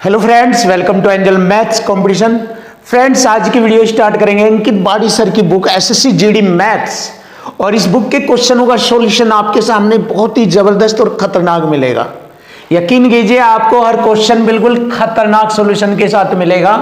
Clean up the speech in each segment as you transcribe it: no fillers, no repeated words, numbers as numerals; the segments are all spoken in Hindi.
Hello friends, welcome to Angel Maths Competition. Friends, आज की वीडियो स्टार्ट करेंगे अंकित बाड़ी सर की बुक एसएससी जीडी मैथ्स, और इस बुक के क्वेश्चनों का सॉल्यूशन आपके सामने बहुत ही जबरदस्त और खतरनाक मिलेगा। यकीन कीजिए, आपको हर क्वेश्चन बिल्कुल खतरनाक सॉल्यूशन के साथ मिलेगा।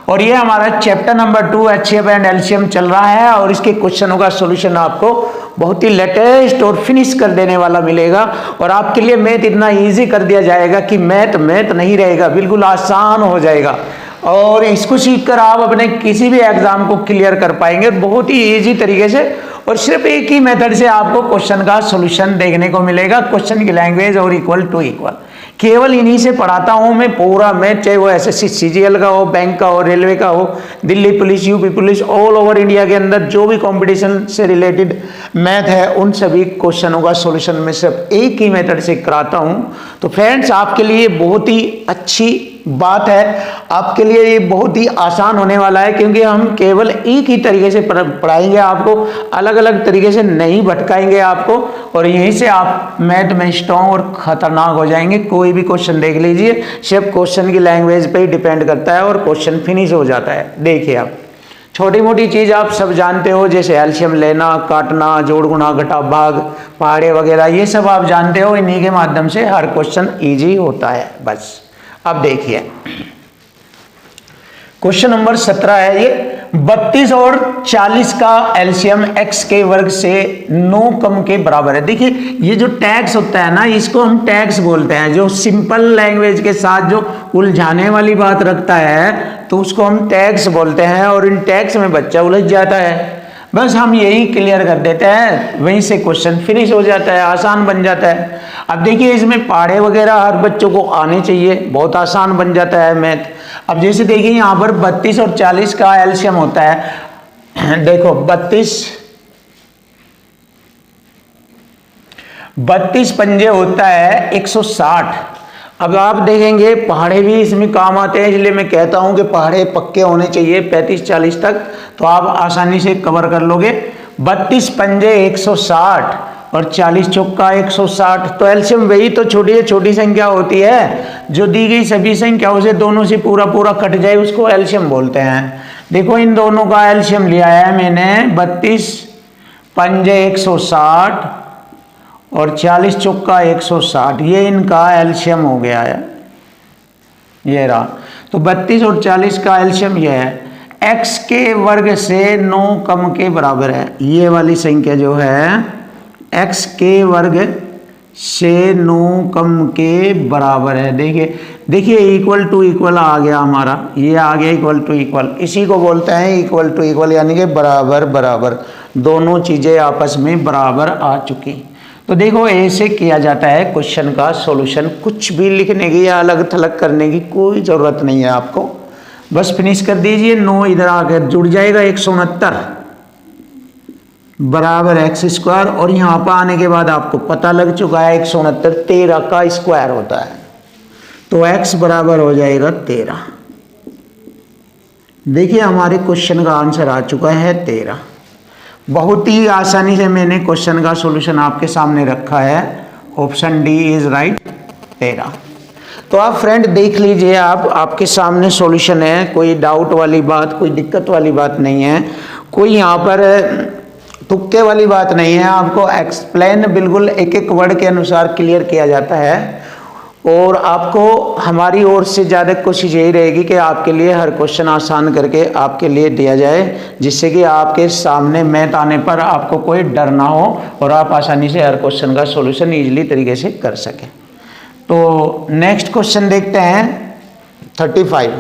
और ये हमारा chapter number 2 HCF and LCM चल रहा है, और इसके क्वेश्चनों का सॉल्यूशन आपको बहुत ही लेटेस्ट और फिनिश कर देने वाला मिलेगा। और आपके लिए मैथ इतना इजी कर दिया जाएगा कि मैथ नहीं रहेगा, बिल्कुल आसान हो जाएगा। और इसको सीखकर आप अपने किसी भी एग्जाम को क्लियर कर पाएंगे बहुत ही इजी तरीके से, और सिर्फ एक ही मेथड से आपको क्वेश्चन का सॉल्यूशन देखने को मिलेगा। क्वेश्चन की लैंग्वेज और इक्वल टू इक्वल, केवल इन्हीं से पढ़ाता हूं मैं पूरा मैथ, चाहे वो एसएससी सीजीएल का हो, बैंक का हो, रेलवे का हो, Delhi police, UP police, all over India के अंदर जो भी कंपटीशन से रिलेटेड मैथ है उन सभी क्वेश्चनों का सॉल्यूशन मैं सिर्फ एक ही मेथड से कराता हूं। तो फ्रेंड्स, आपके लिए बहुत ही अच्छी बात है, आपके लिए ये बहुत ही आसान होने वाला है, क्योंकि हम केवल एक ही तरीके से पढ़ाएंगे आपको, अलग अलग तरीके से नहीं भटकाएंगे आपको, और यहीं से आप मैथ में स्ट्रॉन्ग और खतरनाक हो जाएंगे। कोई भी क्वेश्चन देख लीजिए, सिर्फ क्वेश्चन की लैंग्वेज पे ही डिपेंड करता है और क्वेश्चन फिनिश हो जाता है। देखिए, आप छोटी मोटी चीज आप सब जानते हो, जैसे एलसीएम लेना, काटना, जोड़, गुणा, घटा, भाग, पहाड़े वगैरह, ये सब आप जानते हो। इन्हीं के माध्यम से हर क्वेश्चन ईजी होता है। बस अब देखिए, क्वेश्चन नंबर 17 है ये, 32 और 40 का एलसीएम x के वर्ग से 9 कम के बराबर है। देखिए, ये जो टैक्स होता है ना, इसको हम टैक्स बोलते हैं। जो सिंपल लैंग्वेज के साथ जो उलझाने वाली बात रखता है तो उसको हम टैक्स बोलते हैं, और इन टैक्स में बच्चा उलझ जाता है। बस हम यही क्लियर कर देते हैं, वहीं से क्वेश्चन फिनिश हो जाता है, आसान बन जाता है। अब देखिए, इसमें पहाड़े वगैरह हर बच्चों को आने चाहिए, बहुत आसान बन जाता है मैथ। अब जैसे देखिए, यहाँ पर 32 और 40 का एलसीएम होता है। देखो, 32 पंजे होता है 160। अब आप देखेंगे पहाड़े भी इसमें काम आते हैं, इसलिए मैं कहता हूं कि पहाड़े पक्के होने चाहिए 35-40 तक, तो आप आसानी से कवर कर लोगे। 32 पंजे 160 और 40 चौका 160, तो एलसीएम वही तो छोटी संख्या होती है जो दी गई सभी संख्याओं से दोनों से पूरा पूरा कट जाए, उसको एलसीएम बोलते हैं। देखो, इन दोनों का एलसीएम लिया है मैंने, 32 पंजे 160 और 40 चौका 160, ये इनका एलसीएम हो गया है, ये रहा। तो 32 और 40 का एलसीएम ये है, x के वर्ग से 9 कम के बराबर है। ये वाली संख्या जो है x के वर्ग से 9 कम के बराबर है। देखिए इक्वल टू इक्वल आ गया हमारा, ये आ गया इक्वल टू इक्वल। इसी को बोलते हैं इक्वल टू इक्वल, यानी कि बराबर बराबर, दोनों चीजें आपस में बराबर आ चुकी। तो देखो, ऐसे किया जाता है क्वेश्चन का सॉल्यूशन। कुछ भी लिखने की या अलग थलग करने की कोई जरूरत नहीं है आपको, बस फिनिश कर दीजिए। 9 इधर आकर जुड़ जाएगा, 169 बराबर एक्स स्क्वायर, और यहाँ पर आने के बाद आपको पता लग चुका है 169 13 का स्क्वायर होता है, तो x बराबर हो जाएगा 13। देखिए, हमारे क्वेश्चन का आंसर आ चुका है 13। बहुत ही आसानी से मैंने क्वेश्चन का सॉल्यूशन आपके सामने रखा है। Option D is right, 13। तो आप फ्रेंड देख लीजिए, आपके सामने सॉल्यूशन है, कोई डाउट वाली बात, कोई दिक्कत वाली बात नहीं है, कोई यहाँ पर तुक्के वाली बात नहीं है। आपको एक्सप्लेन बिल्कुल एक एक वर्ड के अनुसार क्लियर किया जाता है, और आपको हमारी ओर से ज़्यादा कोशिश यही रहेगी कि आपके लिए हर क्वेश्चन आसान करके आपके लिए दिया जाए, जिससे कि आपके सामने मैथ आने पर आपको कोई डर ना हो और आप आसानी से हर क्वेश्चन का सॉल्यूशन इजीली तरीके से कर सकें। तो नेक्स्ट क्वेश्चन देखते हैं, 35,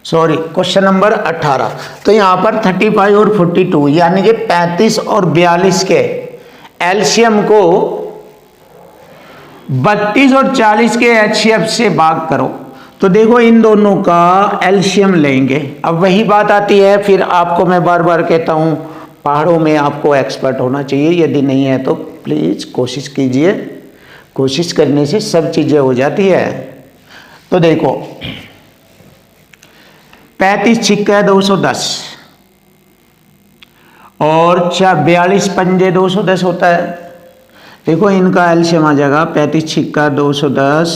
सॉरी क्वेश्चन नंबर 18। तो यहाँ पर 35 और 42 यानी कि 35 और 42 के एलसीएम को 32 और 40 के एचसीएफ से भाग करो। तो देखो, इन दोनों का एलसीएम लेंगे। अब वही बात आती है, फिर आपको मैं बार बार कहता हूं, पहाड़ों में आपको एक्सपर्ट होना चाहिए, यदि नहीं है तो प्लीज कोशिश कीजिए, कोशिश करने से सब चीजें हो जाती है। तो देखो, 35 छिक्का 210 और 42 पंजे 210 होता है। देखो, इनका एलसीएम आ जाएगा 35 छिक्का 210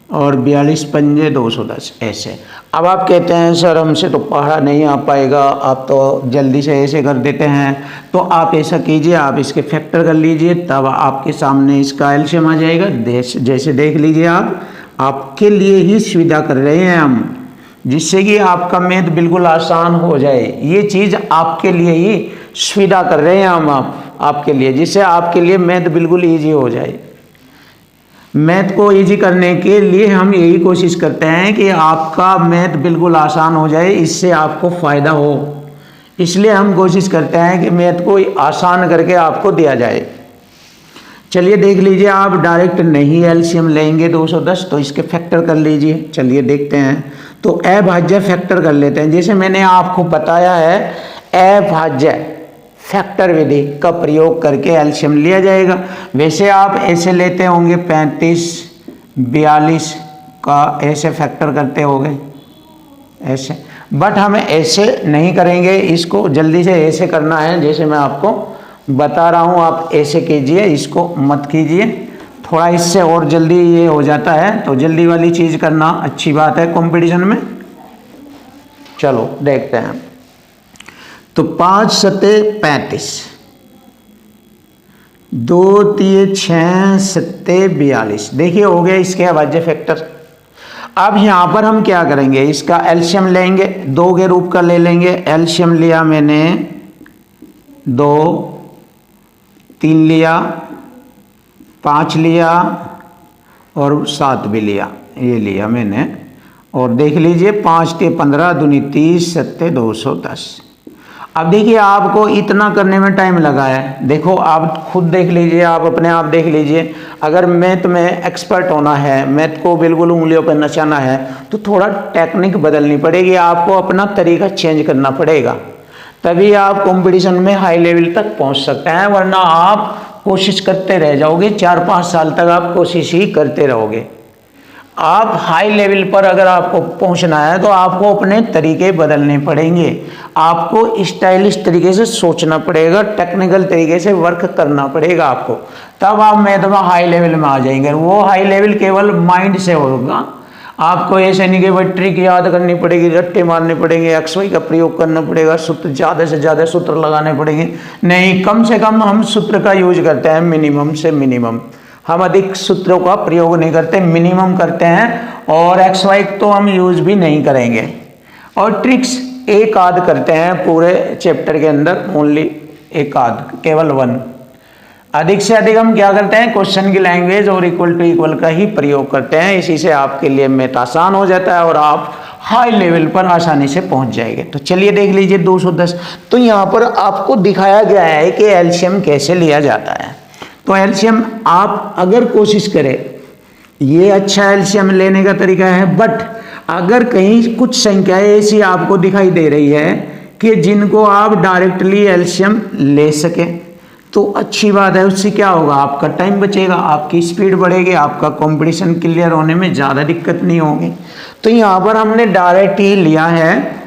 और 42 पंजे 210 ऐसे। अब आप कहते हैं सर हमसे तो पढ़ा नहीं आ पाएगा, आप तो जल्दी से ऐसे कर देते हैं। तो आप ऐसा कीजिए, आप इसके फैक्टर कर लीजिए, तब आपके सामने इसका एलसीएम आ जाएगा। जैसे देख लीजिए, आप आपके लिए ही सुविधा कर रहे हैं हम, जिससे कि आपका मैथ बिल्कुल आसान हो जाए। ये चीज़ आपके लिए ही सुविधा कर रहे हैं हम, आपके लिए, जिससे आपके लिए मैथ बिल्कुल ईजी हो जाए। मैथ को इजी करने के लिए हम यही कोशिश करते हैं कि आपका मैथ बिल्कुल आसान हो जाए, इससे आपको फ़ायदा हो। इसलिए हम कोशिश करते हैं कि मैथ को आसान करके आपको दिया जाए। चलिए देख लीजिए, आप डायरेक्ट नहीं एलसीएम लेंगे 210 तो इसके फैक्टर कर लीजिए। चलिए देखते हैं, तो अभाज्य फैक्टर कर लेते हैं। जैसे मैंने आपको बताया है, अभाज्य फैक्टर विधि का प्रयोग करके एलसीएम लिया जाएगा। वैसे आप ऐसे लेते होंगे 35 42 का ऐसे फैक्टर करते होंगे ऐसे, बट हम ऐसे नहीं करेंगे, इसको जल्दी से ऐसे करना है जैसे मैं आपको बता रहा हूँ। आप ऐसे कीजिए, इसको मत कीजिए, थोड़ा इससे और जल्दी ये हो जाता है। तो जल्दी वाली चीज़ करना अच्छी बात है कंपटीशन में। चलो देखते हैं, तो 5 सते 35, 2 3 6 सत्ते 42। देखिए हो गया इसके अभाज्य फैक्टर। अब यहाँ पर हम क्या करेंगे, इसका एलसीएम लेंगे, 2 के रूप का ले लेंगे। एलसीएम लिया मैंने 2, 3 लिया, 5 लिया और 7 भी लिया, ये लिया मैंने। और देख लीजिए 5 के 15 दूनी 30 सत्ते 210। अब देखिए आपको इतना करने में टाइम लगा है, देखो आप खुद देख लीजिए, आप अपने आप देख लीजिए। अगर मैथ में एक्सपर्ट होना है, मैथ को बिल्कुल उंगलियों पर नचाना है, तो थोड़ा टेक्निक बदलनी पड़ेगी, आपको अपना तरीका चेंज करना पड़ेगा, तभी आप कंपटीशन में हाई लेवल तक पहुंच सकते हैं। वरना आप कोशिश करते रह जाओगे, 4-5 साल तक आप कोशिश ही करते रहोगे। आप हाई लेवल पर अगर आपको पहुंचना है तो आपको अपने तरीके बदलने पड़ेंगे, आपको स्टाइलिश तरीके से सोचना पड़ेगा, टेक्निकल तरीके से वर्क करना पड़ेगा आपको, तब आप मैथ में हाई लेवल में आ जाएंगे। वो हाई लेवल केवल माइंड से होगा, आपको ऐसे नहीं कि भाई ट्रिक याद करनी पड़ेगी, रट्टे मारने पड़ेंगे, XY का प्रयोग करना पड़ेगा, सूत्र ज़्यादा से ज़्यादा सूत्र लगाने पड़ेंगे। नहीं, कम से कम हम सूत्र का यूज करते हैं, मिनिमम से मिनिमम। हम अधिक सूत्रों का प्रयोग नहीं करते, मिनिमम करते हैं। और XY तो हम यूज भी नहीं करेंगे। और ट्रिक्स एक आध करते हैं पूरे चैप्टर के अंदर, ओनली एक आध, केवल 1। अधिक से अधिक हम क्या करते हैं, क्वेश्चन की लैंग्वेज और इक्वल टू इक्वल का ही प्रयोग करते हैं। इसी से आपके लिए मैथ आसान हो जाता है और आप हाई लेवल पर आसानी से पहुंच जाएंगे। तो चलिए देख लीजिए 210। तो यहाँ पर आपको दिखाया गया है कि एलसीएम कैसे लिया जाता है। तो एलसीएम आप अगर कोशिश करें, ये अच्छा एलसीएम लेने का तरीका है। बट अगर कहीं कुछ संख्याएं ऐसी आपको दिखाई दे रही है कि जिनको आप डायरेक्टली एलसीएम ले सकें, तो अच्छी बात है। उससे क्या होगा, आपका टाइम बचेगा, आपकी स्पीड बढ़ेगी, आपका कंपटीशन क्लियर होने में ज़्यादा दिक्कत नहीं होगी। तो यहाँ पर हमने डायरेक्ट ही लिया है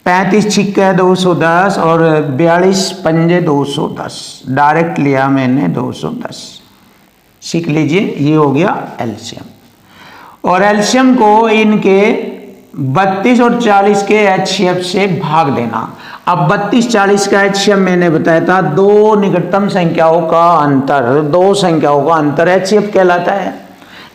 35 छिक्के 210 और 42 पंजे 210, डायरेक्ट लिया मैंने 210। सीख लीजिए, ये हो गया एलसीएम। और एलसीएम को इनके 32 और 40 के एचसीएफ से भाग देना। अब 32-40 का एचसीएफ मैंने बताया था, दो निकटतम संख्याओं का अंतर, दो संख्याओं का अंतर एचसीएफ कहलाता है,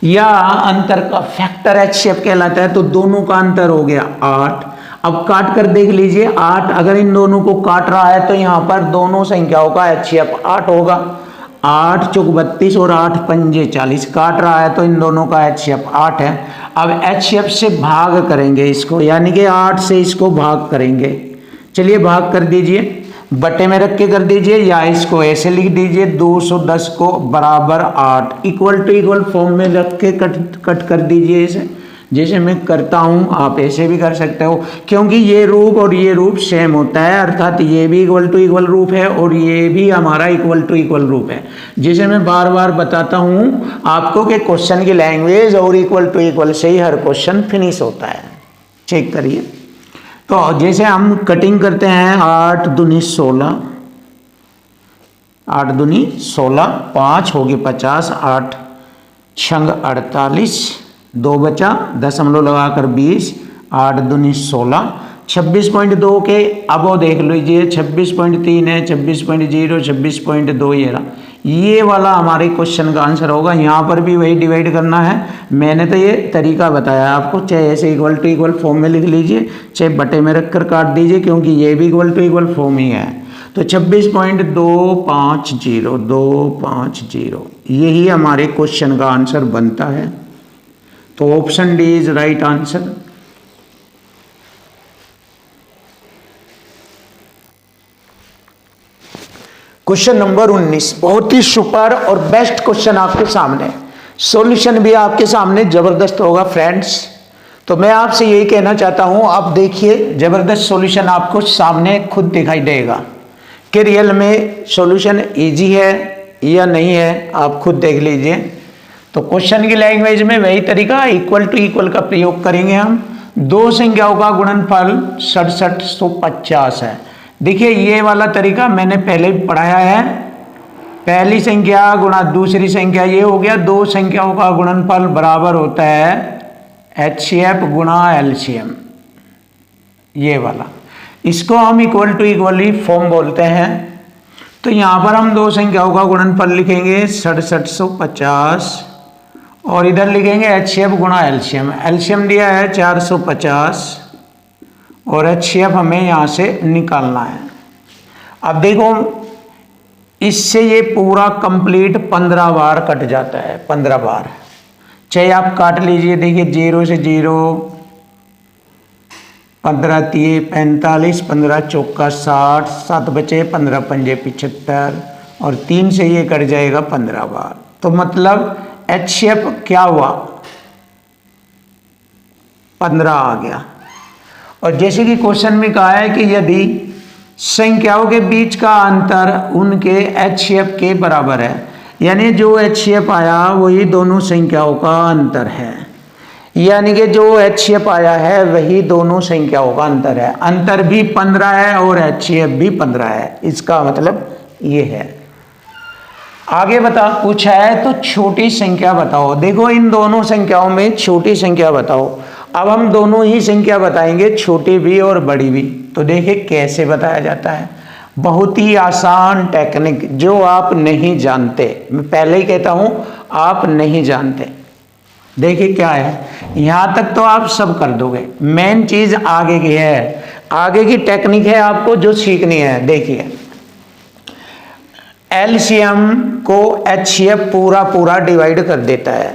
या अंतर का फैक्टर एचसीएफ कहलाता है। तो दोनों का अंतर हो गया 8। अब काट कर देख लीजिए 8, अगर इन दोनों को काट रहा है तो यहाँ पर दोनों संख्याओं का एचसीएफ 8 होगा। 8 चौक 32 और 8 पंजे 40, काट रहा है तो इन दोनों का एचसीएफ 8 है। अब एचसीएफ से भाग करेंगे इसको, यानी कि 8 से इसको भाग करेंगे। चलिए भाग कर दीजिए, बटे में रख के कर दीजिए, या इसको ऐसे लिख दीजिए 210 को बराबर 8, इक्वल टू इक्वल फॉर्म में रख के कट कर दीजिए इसे, जैसे मैं करता हूं आप ऐसे भी कर सकते हो, क्योंकि ये रूप और ये रूप सेम होता है, अर्थात ये भी इक्वल टू इक्वल रूप है और ये भी हमारा इक्वल टू इक्वल रूप है। जैसे मैं बार बार बताता हूं आपको कि क्वेश्चन की लैंग्वेज और इक्वल टू इक्वल से ही हर क्वेश्चन फिनिश होता है। चेक करिए, तो जैसे हम कटिंग करते हैं 8 दूनी 16, 8 दूनी 16, 5 होगी 50, 8 छंग 48, 2 बचा, दशमलव लगाकर 20, 8 दूनी 16, 26.2 के अब वो देख लीजिए 26.3 है, 26.0, 26.2 ये वाला हमारे क्वेश्चन का आंसर होगा। यहाँ पर भी वही डिवाइड करना है। मैंने तो ये तरीका बताया आपको, चाहे ऐसे इक्वल टू इक्वल फॉर्म में लिख लीजिए, चाहे बटे में रखकर काट दीजिए, क्योंकि ये भी इक्वल टू इक्वल फॉर्म ही है। तो 26.250 यही हमारे क्वेश्चन का आंसर बनता है। तो option D is right answer. Question number 19 बहुत ही सुपर और बेस्ट क्वेश्चन आपके सामने, सॉल्यूशन भी आपके सामने जबरदस्त होगा फ्रेंड्स। तो मैं आपसे यही कहना चाहता हूं, आप देखिए जबरदस्त सॉल्यूशन आपको सामने खुद दिखाई देगा कि रियल में सॉल्यूशन इजी है या नहीं है, आप खुद देख लीजिए। तो क्वेश्चन की लैंग्वेज में वही तरीका इक्वल टू इक्वल का प्रयोग करेंगे हम। दो संख्याओं का गुणनफल 6750 है। देखिए ये वाला तरीका मैंने पहले भी पढ़ाया है, पहली संख्या गुणा दूसरी संख्या, ये हो गया दो संख्याओं का गुणनफल बराबर होता है HCF गुणा LCM, ये वाला, इसको हम इक्वल टू इक्वली फॉर्म बोलते हैं। तो यहाँ पर हम दो संख्याओं का गुणनफल लिखेंगे 6750 और इधर लिखेंगे HCF गुणा LCM। LCM दिया है 450 और HCF हमें यहाँ से निकालना है। अब देखो इससे ये पूरा कंप्लीट 15 बार कट जाता है, 15 बार, चाहे आप काट लीजिए। देखिए 0 से 0, 15 तिये 45, 15 चौका 60, 7 बचे, 15 पंजे 75 और 3 से ये कट जाएगा 15 बार। तो मतलब HCF क्या हुआ, 15 आ गया। और जैसे कि क्वेश्चन में कहा है कि यदि संख्याओं के बीच का अंतर उनके HCF के बराबर है, यानी जो HCF आया वही दोनों संख्याओं का अंतर है, यानी कि जो HCF आया है वही दोनों संख्याओं का अंतर है। अंतर भी 15 है और HCF भी 15 है, इसका मतलब ये है। आगे पूछा है तो छोटी संख्या बताओ। देखो इन दोनों संख्याओं में छोटी संख्या बताओ। अब हम दोनों ही संख्या बताएंगे, छोटी भी और बड़ी भी। तो देखिए कैसे बताया जाता है, बहुत ही आसान टेक्निक जो आप नहीं जानते, मैं पहले ही कहता हूं आप नहीं जानते। देखिए क्या है, यहां तक तो आप सब कर दोगे, मेन चीज आगे की है, आगे की टेक्निक है आपको जो सीखनी है। देखिए LCM को HCF पूरा डिवाइड कर देता है,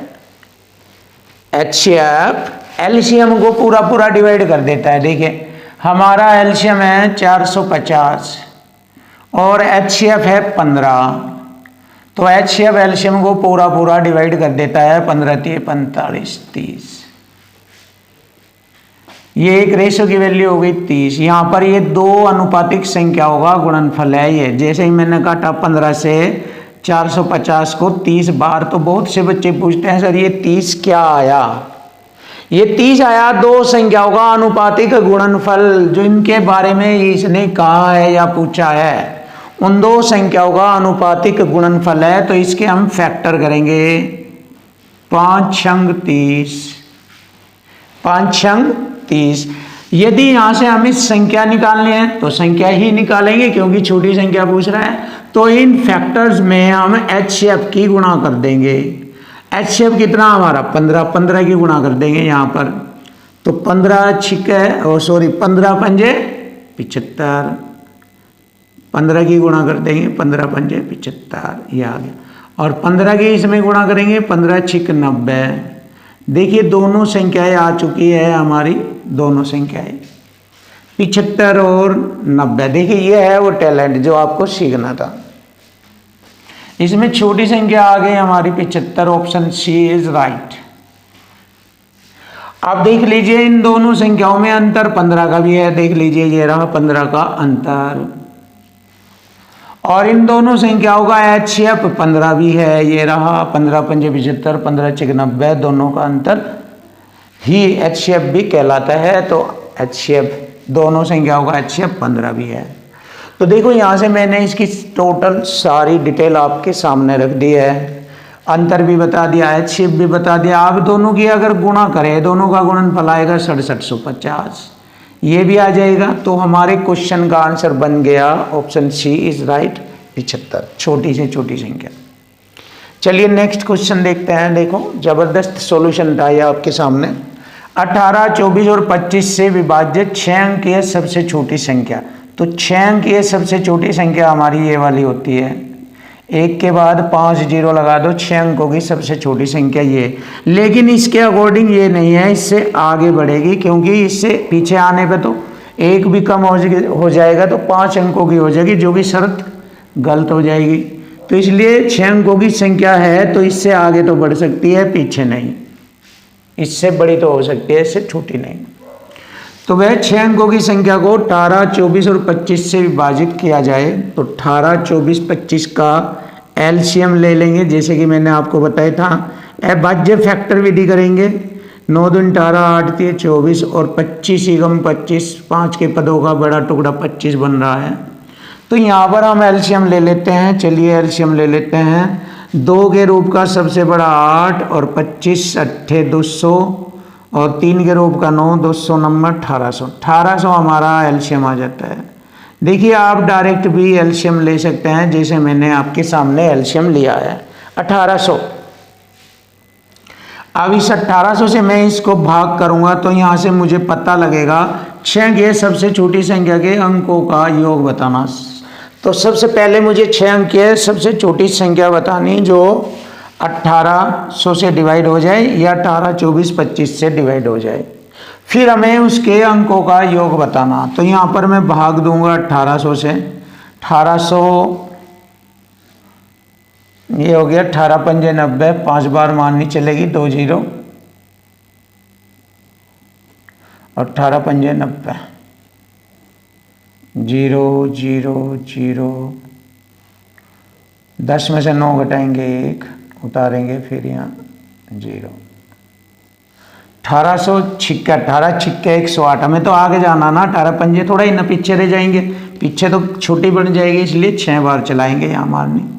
HCF LCM को पूरा डिवाइड कर देता है। देखिए हमारा LCM है 450 और HCF है 15, तो HCF LCM को पूरा डिवाइड कर देता है, 15 तिये 45 30, ये एक रेशो की वैल्यू हो गई 30। यहाँ पर ये दो अनुपातिक संख्याओं का गुणनफल है ये। जैसे ही मैंने काटा 15 से 450 को 30 बार, तो बहुत से बच्चे पूछते हैं सर ये 30 क्या आया। ये 30 आया दो संख्याओं का अनुपातिक गुणनफल, जो इनके बारे में इसने कहा है या पूछा है, उन दो संख्याओं का अनुपातिक गुणनफल है। तो इसके हम फैक्टर करेंगे 5 छंग 30, 5 छंग 30। यदि यहां से हमें संख्या निकालनी है तो संख्या ही निकालेंगे, क्योंकि छोटी संख्या पूछ रहा है। तो इन फैक्टर्स में हम HCF की गुणा कर देंगे। HCF कितना हमारा 15 की गुणा कर देंगे यहाँ पर। तो 15 पंजे 75, 15 की गुणा कर देंगे, 15 पंजे 75, ये आ गया। और 15 की इसमें गुणा करेंगे, 15 छिक 90। देखिए दोनों संख्याएं आ चुकी है हमारी, दोनों संख्याएं 75 और 90। देखिए ये है वो टैलेंट जो आपको सीखना था। इसमें छोटी संख्या आ गई हमारी 75, ऑप्शन सी इज राइट। आप देख लीजिए इन दोनों संख्याओं में अंतर 15 का भी है, देख लीजिए ये रहा 15 का अंतर। और इन दोनों संख्याओं का HCF 15 भी है, ये रहा 15 पंजे 75, 15 छिक 90, दोनों का अंतर ही HCF भी कहलाता है। तो HCF दोनों संख्याओं का HCF 15 भी है। तो देखो यहाँ से मैंने इसकी टोटल सारी डिटेल आपके सामने रख दी है। अंतर भी बता दिया है, छिप भी बता दिया। आप दोनों की अगर गुणा करें, दोनों का गुणनफल आएगा 6750, ये भी आ जाएगा। तो हमारे क्वेश्चन का आंसर बन गया ऑप्शन सी इज राइट 75, छोटी से छोटी संख्या। चलिए नेक्स्ट क्वेश्चन देखते हैं। देखो जबरदस्त सॉल्यूशन था ये आपके सामने। 18, 24 और 25 से विभाजित 6 अंकीय सबसे छोटी संख्या। तो 6 अंकीय सबसे छोटी संख्या हमारी ये वाली होती है, एक के बाद 5 जीरो लगा दो, 6 अंकों की सबसे छोटी संख्या ये। लेकिन इसके अकॉर्डिंग ये नहीं है, इससे आगे बढ़ेगी, क्योंकि इससे पीछे आने पे तो एक भी कम हो जाएगा तो 5 अंकों की हो जाएगी, जो कि शर्त गलत हो जाएगी। तो इसलिए 6 अंकों की संख्या है तो इससे आगे तो बढ़ सकती है, पीछे नहीं। इससे बड़ी तो हो सकती है, इससे छोटी नहीं। तो वह 6 अंकों की संख्या को 18, 24 और 25 से विभाजित किया जाए। तो 18, 24, 25 का एलसीएम ले लेंगे, जैसे कि मैंने आपको बताया था। अभाज्य फैक्टर विधि करेंगे। 9 दूनी 18, 8 तिया 24 और 25 एकम 25, 5 के पदों का बड़ा टुकड़ा 25 बन रहा है। तो यहाँ पर हम एलसीएम ले लेते हैं। चलिए एलसीएम ले लेते हैं। 2 के रूप का सबसे बड़ा 8 और 25 अट्ठे 200 और 3 के रूप का 9, 200 नंबर 1800। 1800 हमारा एलसीएम आ जाता है। देखिए आप डायरेक्ट भी एलसीएम ले सकते हैं, जैसे मैंने आपके सामने एलसीएम लिया है 1800। अब इस 1800 से मैं इसको भाग करूंगा तो यहाँ से मुझे पता लगेगा 6 के सबसे छोटी संख्या के अंकों का योग बताना। तो सबसे पहले मुझे 6 अंक के सबसे छोटी संख्या बतानी, जो 1800 से डिवाइड हो जाए या 18, 24, 25 से डिवाइड हो जाए। फिर हमें उसके अंकों का योग बताना। तो यहाँ पर मैं भाग दूंगा 1800 से। 1800 ये हो गया 18 पंजे 90, 5 बार माननी चलेगी, 2 जीरो और 18 पंजे 90, 0 0 0। 10 में से 9 घटाएंगे 1, उतारेंगे फिर यहाँ 0। 1800 छिक्का 18 छिक्के 108। हमें तो आगे जाना ना, 18 पंजे थोड़ा ही ना पीछे रह जाएंगे, पीछे तो छोटी बन जाएगी, इसलिए 6 बार चलाएंगे यहाँ मारनी।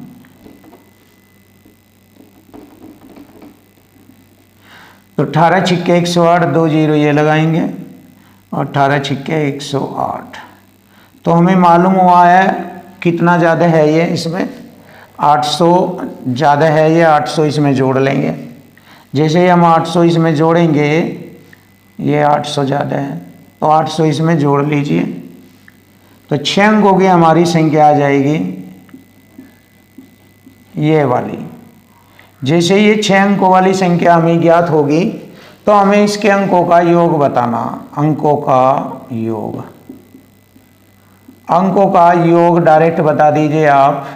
तो 18 छिक्के 108, 2 जीरो ये लगाएंगे और 18 छिक्के 108। तो हमें मालूम हुआ है कितना ज़्यादा है ये, इसमें 800 ज़्यादा है ये, 800 इसमें जोड़ लेंगे। जैसे ही हम 800 इसमें जोड़ेंगे, ये 800 ज़्यादा है तो 800 इसमें जोड़ लीजिए। तो 6 अंकों की हमारी संख्या आ जाएगी ये वाली। जैसे ये 6 अंकों वाली संख्या हमें ज्ञात होगी तो हमें इसके अंकों का योग बताना। अंकों का योग, अंकों का योग डायरेक्ट बता दीजिए आप।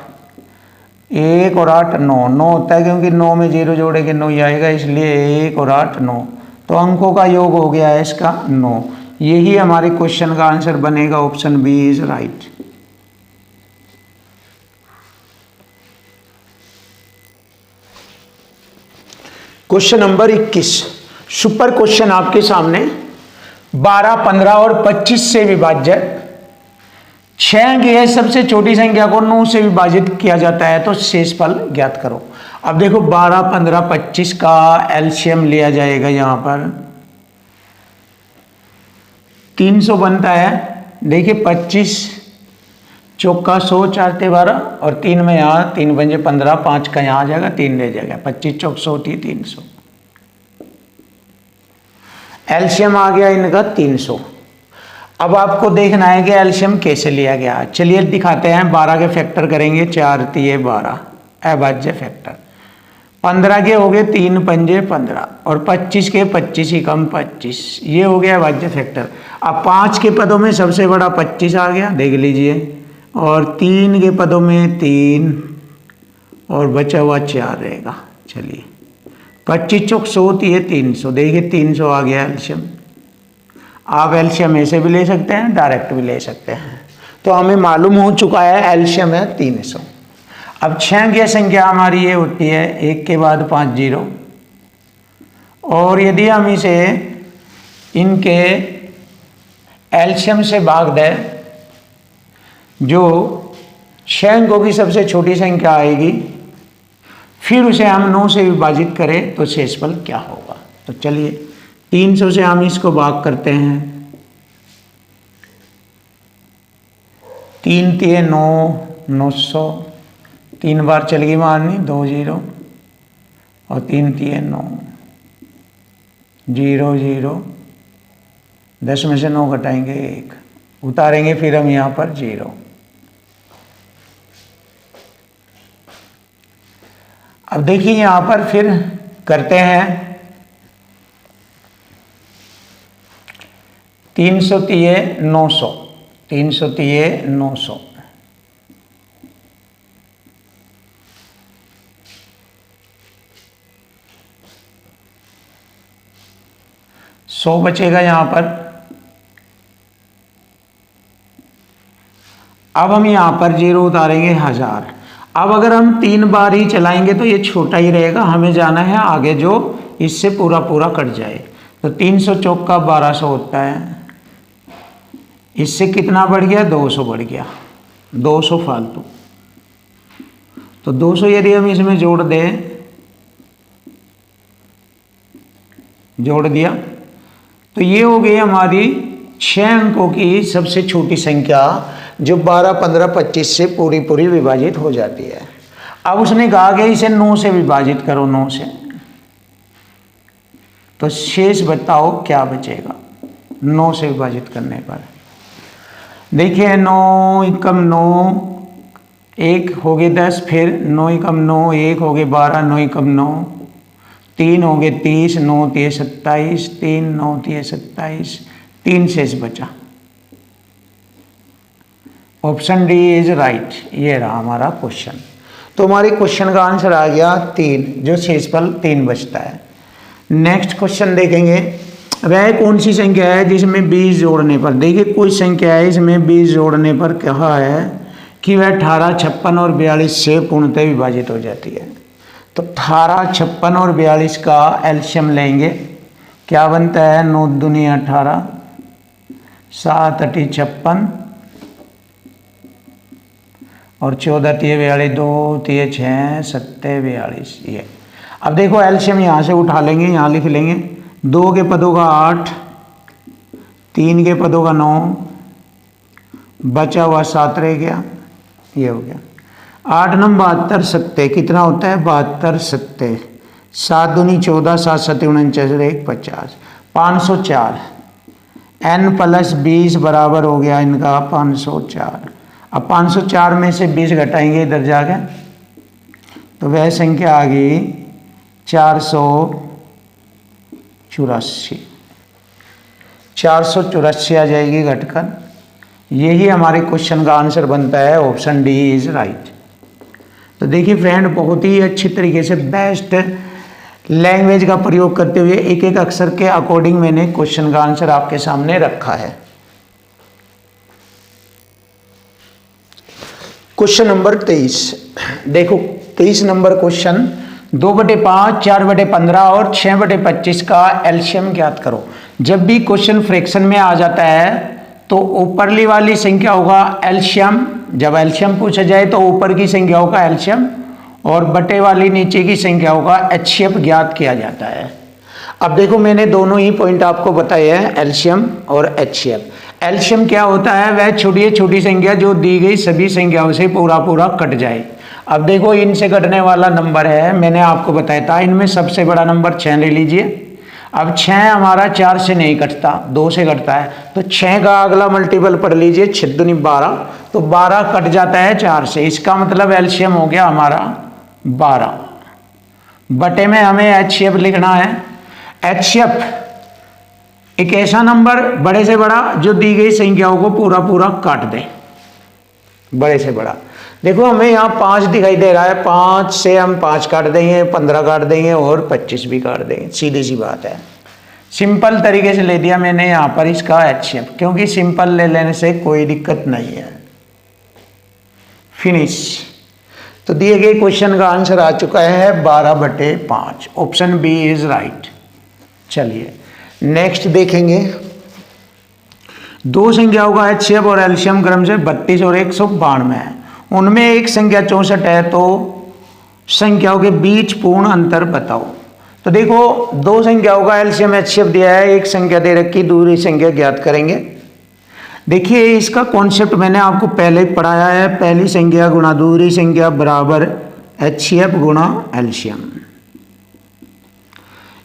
1 और 8 9, 9 होता है क्योंकि 9 में 0 जोड़ेंगे 9 ही आएगा, इसलिए 1 और 8 9। तो अंकों का योग हो गया है इसका 9। यही हमारे क्वेश्चन का आंसर बनेगा, option B is right. Question number 21 super question आपके सामने। 12, 15 और 25 से विभाज्य 6 अंक है सबसे छोटी संख्या को 9 से विभाजित किया जाता है, तो शेषफल ज्ञात करो। अब देखो 12, 15, 25 का एलसीएम लिया जाएगा। यहाँ पर 300 बनता है। देखिए 25 चौका 100, 4 ते 12 और 3 में यहाँ 3 पंजे 15, 5 का यहाँ आ जाएगा, 3 रह जाएगा। 25 चौक 100 होती है 300। एलसीएम आ गया इनका 300। अब आपको देखना है कि एलसीएम कैसे लिया गया। चलिए दिखाते हैं। 12 के फैक्टर करेंगे, 4 तिये 12 अभाज्य फैक्टर। 15 के हो गए 3 पंजे 15 और 25 के 25 ही कम 25, ये हो गया अभाज्य फैक्टर। अब 5 के पदों में सबसे बड़ा 25 आ गया, देख लीजिए, और 3 के पदों में 3 और बचा हुआ 4 रहेगा। चलिए 25 चौक 100 होती है 300, देखिए 300 आ गया एलसीएम। आप एलसीएम ऐसे भी ले सकते हैं, डायरेक्ट भी ले सकते हैं। तो हमें मालूम हो चुका है एलसीएम है 300। अब 6 की संख्या हमारी ये होती है 1 के बाद 5 जीरो, और यदि हम इसे इनके एलसीएम से भाग दें, जो 6 अंकों की सबसे छोटी संख्या आएगी, फिर उसे हम 9 से विभाजित करें तो शेषफल क्या होगा। तो चलिए 300 से हम इसको भाग करते हैं। 3 तिये 9, 900, 3 बार चलेगी मारनी 2 0 और 3 तिये 9, 0 0, 10 में से 9 घटाएंगे 1, उतारेंगे फिर हम यहाँ पर 0। अब देखिए यहाँ पर फिर करते हैं 300 तिये 900, 300 तिये 900, 100 बचेगा यहाँ पर। अब हम यहाँ पर 0 उतारेंगे 1000। अब अगर हम 3 बार ही चलाएंगे तो ये छोटा ही रहेगा, हमें जाना है आगे जो इससे पूरा पूरा कट जाए। तो 300 चौका 1200 होता है, इससे कितना बढ़ गया 200 बढ़ गया, 200 फालतू। तो 200 यदि हम इसमें जोड़ दें, जोड़ दिया तो ये हो गई हमारी 6 अंकों की सबसे छोटी संख्या जो 12, 15, 25 से पूरी पूरी विभाजित हो जाती है। अब उसने कहा कि इसे 9 से विभाजित करो, 9 से, तो शेष बताओ क्या बचेगा 9 से विभाजित करने पर। देखिए 9 एकम 9, 1 हो गए 10, फिर 9 एकम 9, 1 हो गए 12, 9 एकम 9, 3 हो गए 30, 9 तिये 27, 3 9 तिये 27, 3 शेष बचा। Option D is right. ये रहा हमारा क्वेश्चन। तो हमारे क्वेश्चन का आंसर आ गया 3, जो शेषफल 3 बचता है। नेक्स्ट क्वेश्चन देखेंगे, वह कौन सी संख्या है जिसमें 20 जोड़ने पर, देखिए कोई संख्या है इसमें 20 जोड़ने पर कहा है कि वह 18, 56 और 42 से पूर्णतः विभाजित हो जाती है। तो 18, 56 और 42 का एलसीएम लेंगे, क्या बनता है 9 दूनी 18, 7 अठी 56 और 14 तिये 42, 2 तिये 6, 7 42। ये अब देखो एलसीएम यहाँ से उठा लेंगे, यहाँ लिख लेंगे 2 के पदों का 8, 3 के पदों का 9, बचा हुआ 7 रह गया, ये हो गया 8 9 72 सत्ते, कितना होता है 72 सत्ते, 7 दूनी 14, 7 7 49, 1 50, 504। n प्लस 20 बराबर हो गया इनका 504। अब 504 में से 20 घटाएंगे इधर जाके, तो वह संख्या आ गई 484। 484 आ जाएगी घटकर। यही हमारे क्वेश्चन का आंसर बनता है, ऑप्शन डी इज राइट। तो देखिए फ्रेंड, बहुत ही अच्छी तरीके से बेस्ट लैंग्वेज का प्रयोग करते हुए एक एक अक्षर के अकॉर्डिंग मैंने क्वेश्चन का आंसर आपके सामने रखा है। क्वेश्चन नंबर 23 देखो, 23 नंबर क्वेश्चन, 2/5, 4/15 और 6/25 का एलसीएम ज्ञात करो। जब भी क्वेश्चन फ्रैक्शन में आ जाता है तो ऊपरली वाली संख्या होगा एलसीएम, जब एलसीएम पूछा जाए तो ऊपर की संख्या होगा एलसीएम और बटे वाली नीचे की संख्या होगा एचसीएफ ज्ञात किया जाता है। अब देखो मैंने दोनों ही पॉइंट आपको बताए हैं, एलसीएम और एचसीएफ। एलसीएम क्या होता है, वह छोटी छोटी संख्या जो दी गई सभी संख्याओं से पूरा पूरा कट जाए। अब देखो इनसे कटने वाला नंबर है, मैंने आपको बताया था, इनमें सबसे बड़ा नंबर 6 ले लीजिए। अब 6 हमारा 4 से नहीं कटता, 2 से कटता है, तो 6 का अगला मल्टीपल पढ़ लीजिए, 6 दूनी 12, तो 12 कट जाता है 4 से, इसका मतलब एलसीएम हो गया हमारा 12। बटे में हमें एचसीएफ लिखना है। एचसीएफ एक ऐसा नंबर बड़े से बड़ा जो दी गई संख्याओं को पूरा पूरा काट दे, बड़े से बड़ा। देखो हमें यहाँ 5 दिखाई दे रहा है, 5 से हम 5 काट देंगे, 15 काट देंगे और 25 भी काट देंगे, सीधी सी बात है। सिंपल तरीके से ले दिया मैंने यहाँ पर इसका एचसीएफ, क्योंकि सिंपल ले लेने से कोई दिक्कत नहीं है। फिनिश। तो दिए गए क्वेश्चन का आंसर आ चुका है 12/5, ऑप्शन बी इज राइट। चलिए नेक्स्ट देखेंगे, दो संख्याओं का एचसीएफ और एलसीएम क्रम से 32 और 192 है, उनमें एक संख्या 64 है, तो संख्याओं के बीच पूर्ण अंतर बताओ। तो देखो, दो संख्याओं का एलसीएम एचसीएफ दिया है, एक संख्या दे रखी, दूसरी संख्या ज्ञात करेंगे। देखिए, इसका कॉन्सेप्ट मैंने आपको पहले ही पढ़ाया है, पहली संख्या गुणा दूसरी संख्या बराबर एचसीएफ गुणा एलसीएम।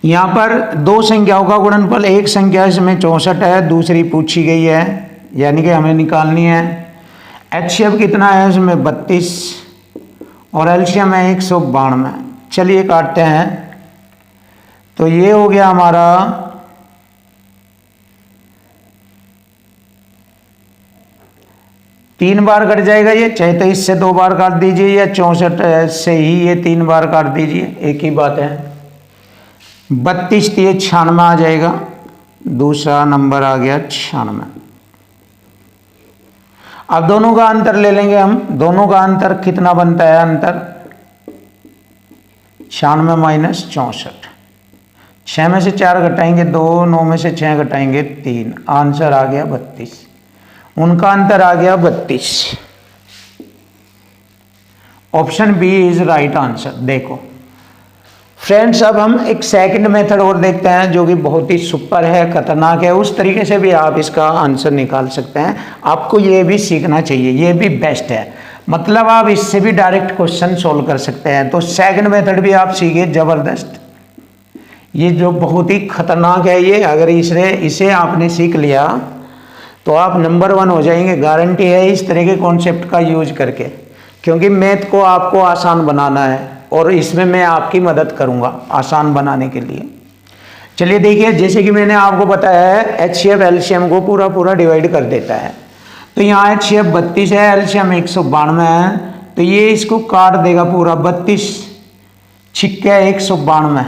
यहां पर दो संख्याओं का गुणनफल, एक संख्या इसमें 64 है, दूसरी पूछी गई है, यानी कि हमें निकालनी है। एचसीएफ कितना है इसमें 32 और एलसीएम है 192। चलिए काटते हैं। तो ये हो गया हमारा 3 बार कट जाएगा ये, चाहे तो इससे 2 बार काट दीजिए या 64 से ही ये 3 बार काट दीजिए, एक ही बात है। 32 तो 96 आ जाएगा, दूसरा नंबर आ गया 96। अब दोनों का अंतर ले लेंगे हम। दोनों का अंतर कितना बनता है? अंतर 96 माइनस 64। 6 में से 4 घटाएंगे 2, 9 में से 6 घटाएंगे 3, आंसर आ गया 32। उनका अंतर आ गया 32। Option B is right answer. देखो फ्रेंड्स, अब हम एक सेकंड मेथड और देखते हैं जो कि बहुत ही सुपर है, खतरनाक है। उस तरीके से भी आप इसका आंसर निकाल सकते हैं। आपको ये भी सीखना चाहिए, ये भी बेस्ट है। मतलब आप इससे भी डायरेक्ट क्वेश्चन सोल्व कर सकते हैं। तो सेकंड मेथड भी आप सीखिए, जबरदस्त। ये जो बहुत ही खतरनाक है, ये अगर इसे आपने सीख लिया तो आप नंबर 1 हो जाएंगे, गारंटी है, इस तरह के कॉन्सेप्ट का यूज करके। क्योंकि मैथ को आपको आसान बनाना है और इसमें मैं आपकी मदद करूंगा आसान बनाने के लिए। चलिए देखिए, जैसे कि मैंने आपको बताया है, एचसीएफ एलसीएम को पूरा डिवाइड कर देता है। तो यहाँ एचसीएफ 32 है, एलसीएम 192 है, तो ये इसको काट देगा पूरा। 32 छिक्के 192,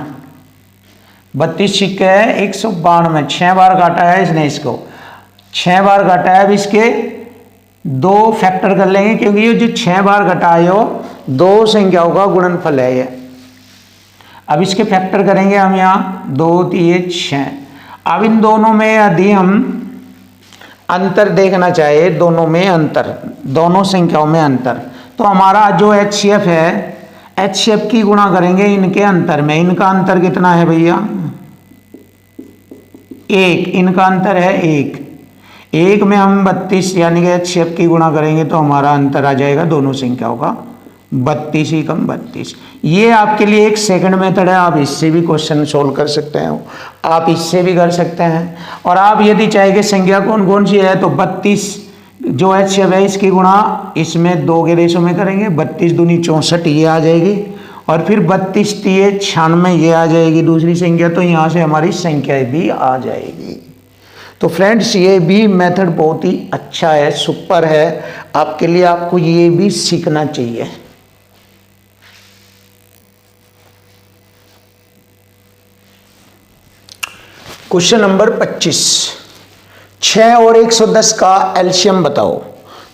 32 छिक्के 192, 6 बार काटा है इसने, इसको 6 बार काटा है। अब इसके 2 फैक्टर कर लेंगे, क्योंकि ये जो 6 बार घटाए हो 2 संख्याओं का गुणनफल है ये। अब इसके फैक्टर करेंगे हम, यहाँ 2 3 6। अब इन दोनों में यदि हम अंतर देखना चाहे, दोनों में अंतर, दोनों संख्याओं में अंतर, तो हमारा जो एचसीएफ है, एचसीएफ की गुणा करेंगे इनके अंतर में। इनका अंतर कितना है भैया? 1। इनका अंतर है 1। 1 में हम 32 यानी कि एचसीएफ की गुणा करेंगे तो हमारा अंतर आ जाएगा दोनों संख्याओं का 32 ही कम 32। ये आपके लिए एक सेकंड मेथड है, आप इससे भी क्वेश्चन सोल्व कर सकते हैं, आप इससे भी कर सकते हैं। और आप यदि चाहेंगे संख्या कौन कौन सी है, तो 32 जो एचसीएफ है इसकी गुणा इसमें 2 के रेशो में करेंगे। 32 दूनी 64 ये आ जाएगी, और फिर 32 3 96 ये आ जाएगी दूसरी संख्या। तो यहाँ से हमारी संख्या भी आ जाएगी। तो फ्रेंड्स, ये भी मेथड बहुत ही अच्छा है, सुपर है आपके लिए, आपको ये भी सीखना चाहिए। क्वेश्चन नंबर 25, 6 और 110 का एलसीएम बताओ।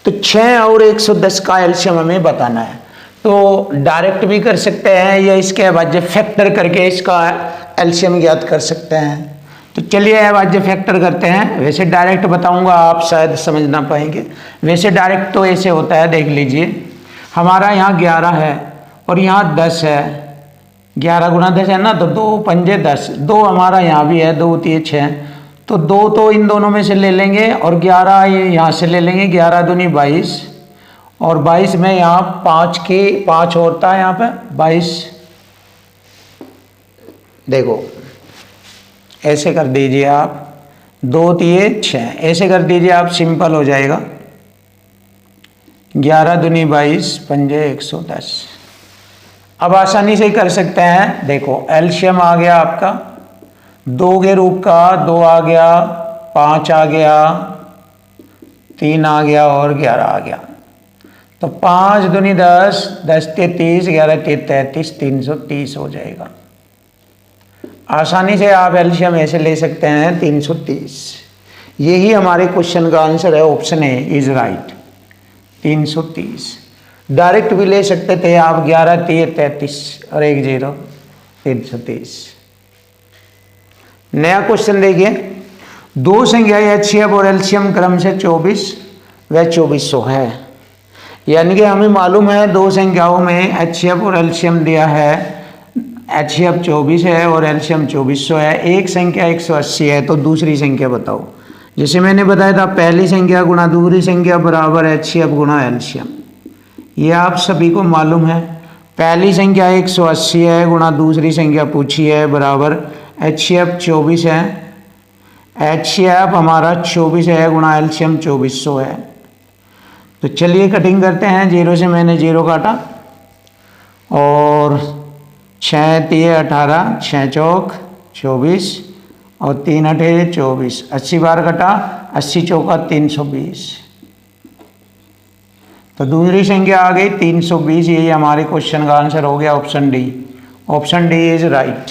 तो 6 और 110 का एलसीएम हमें बताना है। तो डायरेक्ट भी कर सकते हैं या इसके अभाज्य फैक्टर करके इसका एलसीएम ज्ञात कर सकते हैं। तो चलिए अभाज्य फैक्टर करते हैं। वैसे डायरेक्ट बताऊंगा, आप शायद समझ ना पाएंगे। वैसे डायरेक्ट तो ऐसे होता है, देख लीजिए, हमारा यहाँ 11 है और यहाँ 10 है। 11 गुणा 10 है ना, तो 2 पंजे 10, 2 हमारा यहाँ भी है, 2 3 6, तो 2 तो इन दोनों में से ले लेंगे और 11 यहाँ से ले लेंगे। 11 दूनी 22 और 22 में यहाँ 5 होता है, यहाँ पे 22। देखो ऐसे कर दीजिए आप, 2 3 6 ऐसे कर दीजिए आप, सिंपल हो जाएगा। 11 दूनी 22 पंजे 110। अब आसानी से ही कर सकते हैं। देखो एलसीएम आ गया आपका 2 के रूप का, 2 आ गया, 5 आ गया, 3 आ गया और 11 आ गया। तो 5 दूनी 10, 10 ते 30, 11 ते 33, 330 हो जाएगा। आसानी से आप एलसीएम ऐसे ले सकते हैं 330। यही हमारे क्वेश्चन का आंसर है, option A is right 330। Direct भी ले सकते थे आप, 11 3 33 और 1 0 330। नया क्वेश्चन देखिए, 2 संख्याएं एचसीएफ और एलसीएम क्रम से 24 व 2400 है। यानी कि हमें मालूम है दो संख्याओं में एचसीएफ और एलसीएम दिया है, एचसीएफ 24 है और एलसीएम 2400 है। एक संख्या 180 है, तो दूसरी संख्या बताओ। जैसे मैंने बताया था पहली संख्या गुणा दूसरी संख्या बराबर एचसीएफ गुणा एलसीएम, ये आप सभी को मालूम है। पहली संख्या 180 है गुणा दूसरी संख्या पूछी है बराबर एचसीएफ 24 है, एचसीएफ हमारा 24 है गुणा एलसीएम 2400 है। तो चलिए कटिंग करते हैं। 0 से मैंने 0 काटा और 6 3 18, 6 चौक 24 और 3 8 24, 80 बार कटा, 80 चौका 320। तो दूसरी संख्या आ गई 320। यही हमारे क्वेश्चन का आंसर हो गया option D. Option D is right.